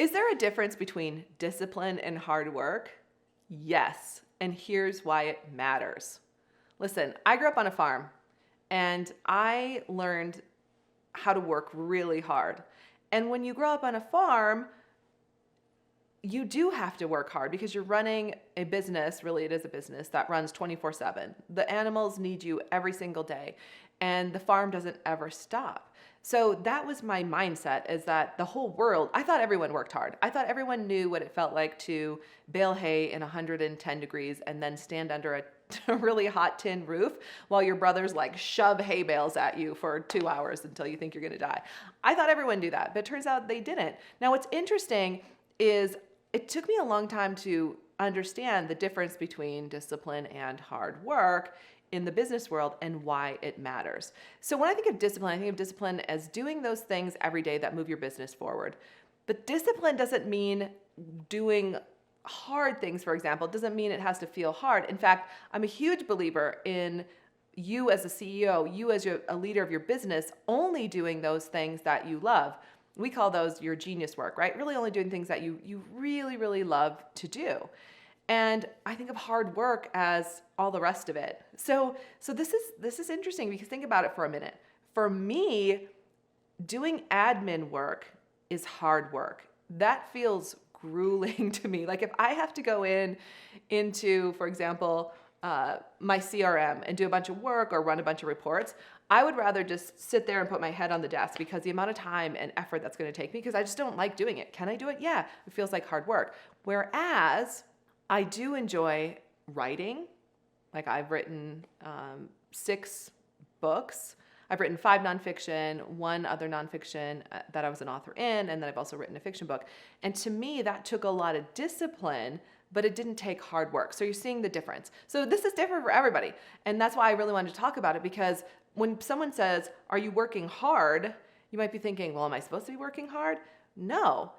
Is there a difference between discipline and hard work? Yes, and here's why it matters. Listen, I grew up on a farm and I learned how to work really hard. And when you grow up on a farm, you do have to work hard because you're running a business, really it is a business that runs 24/7. The animals need you every single day and the farm doesn't ever stop. So that was my mindset, is that the whole world, I thought everyone worked hard. I thought everyone knew what it felt like to bale hay in 110 degrees and then stand under a really hot tin roof while your brothers like shove hay bales at you for 2 hours until you think you're going to die. I thought everyone knew that, but it turns out they didn't. Now what's interesting is it took me a long time to understand the difference between discipline and hard work in the business world and why it matters. So when I think of discipline as doing those things every day that move your business forward. But discipline doesn't mean doing hard things, for example. It doesn't mean it has to feel hard. In fact, I'm a huge believer in you as a CEO, you as a leader of your business, only doing those things that you love. We call those your genius work, right? Really only doing things that you really, really love to do. And I think of hard work as all the rest of it. So this is interesting because think about it for a minute. For me, doing admin work is hard work. That feels grueling to me. Like if I have to go into, for example, my CRM and do a bunch of work or run a bunch of reports, I would rather just sit there and put my head on the desk because the amount of time and effort that's going to take me, because I just don't like doing it. Can I do it? Yeah, it feels like hard work. Whereas I do enjoy writing. Like I've written 6 books. I've written 5 nonfiction, 1 other nonfiction that I was an author in, and then I've also written a fiction book. And to me, that took a lot of discipline, but it didn't take hard work. So you're seeing the difference. So this is different for everybody. And that's why I really wanted to talk about it, because when someone says, are you working hard? You might be thinking, well, am I supposed to be working hard? No.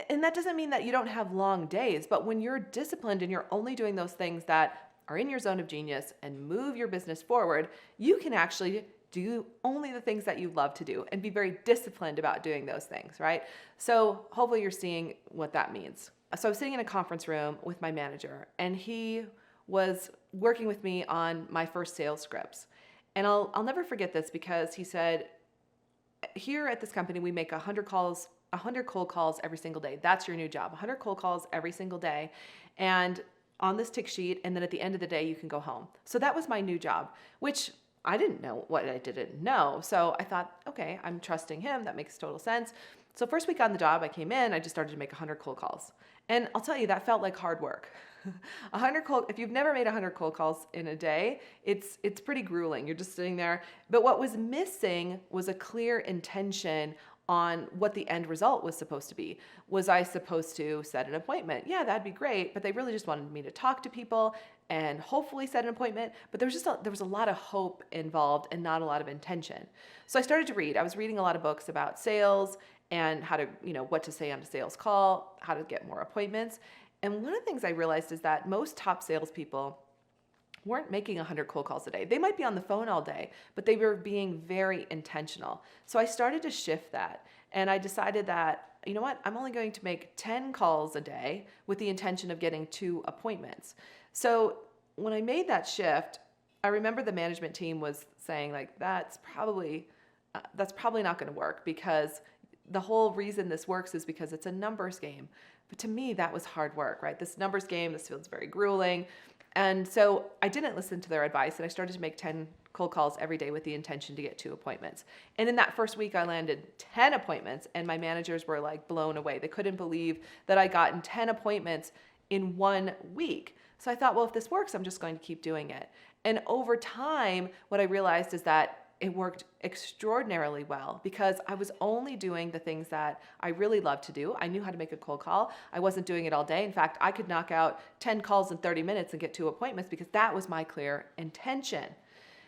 And that doesn't mean that you don't have long days, but when you're disciplined and you're only doing those things that are in your zone of genius and move your business forward, you can actually do only the things that you love to do and be very disciplined about doing those things, right? So hopefully you're seeing what that means. So I was sitting in a conference room with my manager and he was working with me on my first sales scripts. And I'll never forget this because he said, here at this company, we make 100 cold calls every single day. That's your new job, 100 cold calls every single day. And on this tick sheet, and then at the end of the day, you can go home. So that was my new job, which I didn't know what I didn't know. So I thought, okay, I'm trusting him. That makes total sense. So first week on the job, I came in, I just started to make 100 cold calls. And I'll tell you, that felt like hard work. If you've never made 100 cold calls in a day, it's pretty grueling. You're just sitting there. But what was missing was a clear intention on what the end result was supposed to be. Was I supposed to set an appointment? Yeah, that'd be great, but they really just wanted me to talk to people and hopefully set an appointment, but there was a lot of hope involved and not a lot of intention. So I started to read. I was reading a lot of books about sales and how to, what to say on a sales call, how to get more appointments. And one of the things I realized is that most top salespeople weren't making 100 cold calls a day. They might be on the phone all day, but they were being very intentional. So I started to shift that. And I decided that, you know what, I'm only going to make 10 calls a day with the intention of getting 2 appointments. So when I made that shift, I remember the management team was saying like, that's probably not going to work, because the whole reason this works is because it's a numbers game. But to me, that was hard work, right? This numbers game, this feels very grueling. And so I didn't listen to their advice, and I started to make 10 cold calls every day with the intention to get 2 appointments. And in that first week, I landed 10 appointments, and my managers were like blown away. They couldn't believe that I gotten 10 appointments in 1 week. So I thought, well, if this works, I'm just going to keep doing it. And over time, what I realized is that it worked extraordinarily well because I was only doing the things that I really loved to do. I knew how to make a cold call. I wasn't doing it all day. In fact, I could knock out 10 calls in 30 minutes and get 2 appointments because that was my clear intention.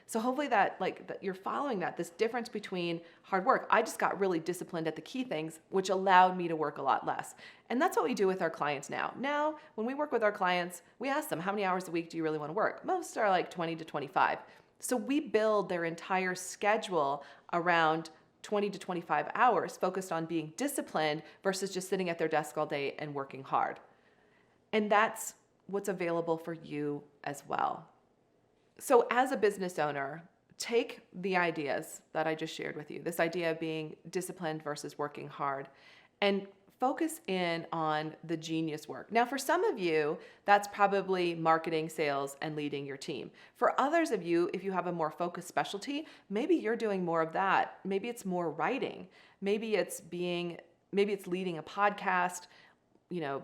So hopefully that you're following this difference between hard work. I just got really disciplined at the key things, which allowed me to work a lot less. And that's what we do with our clients now. Now, when we work with our clients, we ask them, how many hours a week do you really want to work? Most are like 20 to 25. So we build their entire schedule around 20 to 25 hours focused on being disciplined versus just sitting at their desk all day and working hard. And that's what's available for you as well. So as a business owner, take the ideas that I just shared with you, this idea of being disciplined versus working hard, and focus in on the genius work. Now, for some of you, that's probably marketing, sales, and leading your team. For others of you, if you have a more focused specialty, maybe you're doing more of that. Maybe it's more writing. Maybe it's leading a podcast,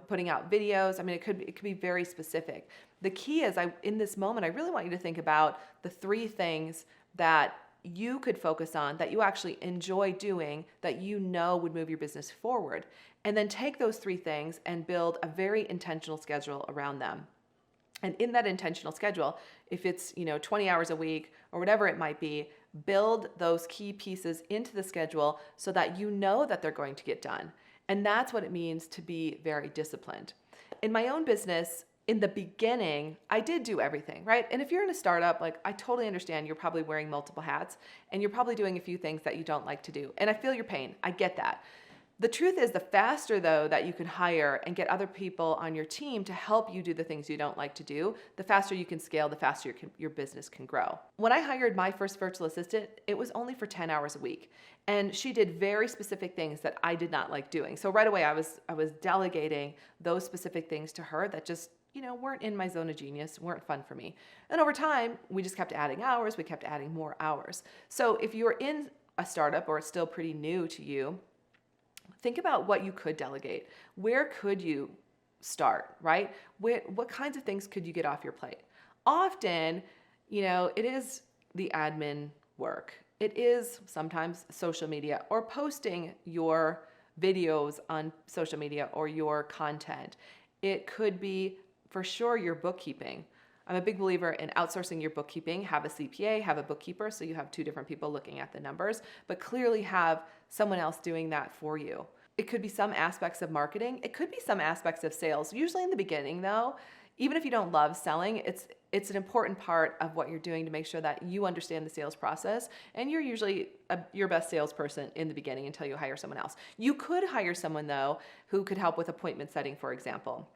putting out videos. I mean, it could be very specific. The key is, in this moment, I really want you to think about the 3 things that you could focus on, that you actually enjoy doing, that would move your business forward. And then take those 3 things and build a very intentional schedule around them. And in that intentional schedule, if it's 20 hours a week or whatever it might be, build those key pieces into the schedule so that that they're going to get done. And that's what it means to be very disciplined. In my own business, in the beginning, I did do everything, right? And if you're in a startup, I totally understand you're probably wearing multiple hats and you're probably doing a few things that you don't like to do. And I feel your pain. I get that. The truth is, the faster, though, that you can hire and get other people on your team to help you do the things you don't like to do, the faster you can scale, the faster your business can grow. When I hired my first virtual assistant, it was only for 10 hours a week. And she did very specific things that I did not like doing. So right away, I was delegating those specific things to her that just weren't in my zone of genius, weren't fun for me. And over time, we just kept adding hours. We kept adding more hours. So if you're in a startup or it's still pretty new to you, think about what you could delegate. Where could you start, right? What kinds of things could you get off your plate? Often, it is the admin work. It is sometimes social media or posting your videos on social media or your content. It could be, for sure, your bookkeeping. I'm a big believer in outsourcing your bookkeeping. Have a CPA, have a bookkeeper, so you have 2 different people looking at the numbers, but clearly have someone else doing that for you. It could be some aspects of marketing. It could be some aspects of sales. Usually in the beginning, though, even if you don't love selling, it's an important part of what you're doing to make sure that you understand the sales process, and you're usually your best salesperson in the beginning until you hire someone else. You could hire someone, though, who could help with appointment setting, for example.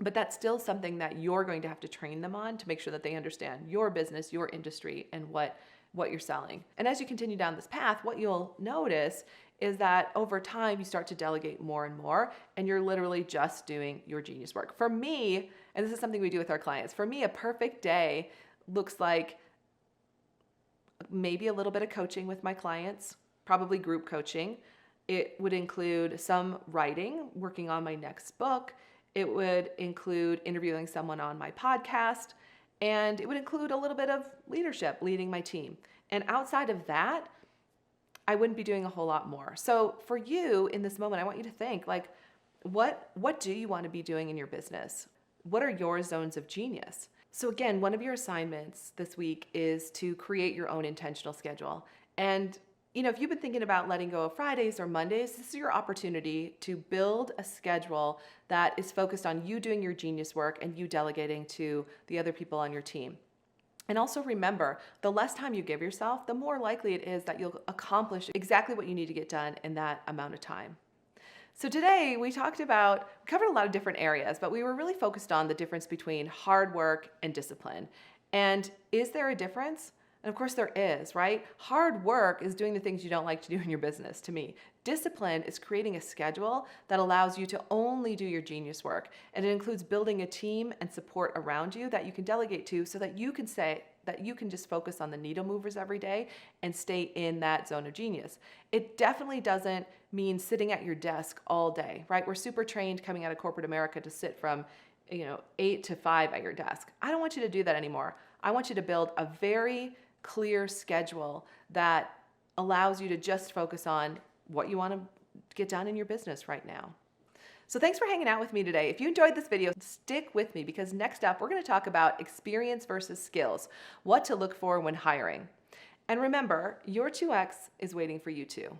But that's still something that you're going to have to train them on to make sure that they understand your business, your industry, and what you're selling. And as you continue down this path, what you'll notice is that over time, you start to delegate more and more, and you're literally just doing your genius work. For me, and this is something we do with our clients, for me, a perfect day looks like maybe a little bit of coaching with my clients, probably group coaching. It would include some writing, working on my next book. It would include interviewing someone on my podcast, and it would include a little bit of leadership, leading my team. And outside of that, I wouldn't be doing a whole lot more. So for you in this moment, I want you to think, what do you want to be doing in your business? What are your zones of genius? So again, one of your assignments this week is to create your own intentional schedule. And if you've been thinking about letting go of Fridays or Mondays, this is your opportunity to build a schedule that is focused on you doing your genius work and you delegating to the other people on your team. And also remember, the less time you give yourself, the more likely it is that you'll accomplish exactly what you need to get done in that amount of time. So today we covered a lot of different areas, but we were really focused on the difference between hard work and discipline. And is there a difference? And of course there is, right? Hard work is doing the things you don't like to do in your business, to me. Discipline is creating a schedule that allows you to only do your genius work. And it includes building a team and support around you that you can delegate to so that you can just focus on the needle movers every day and stay in that zone of genius. It definitely doesn't mean sitting at your desk all day, right? We're super trained coming out of corporate America to sit from 8 to 5 at your desk. I don't want you to do that anymore. I want you to build a very clear schedule that allows you to just focus on what you want to get done in your business right now. So thanks for hanging out with me today. If you enjoyed this video, stick with me because next up we're going to talk about experience versus skills, what to look for when hiring. And remember, your 2X is waiting for you too.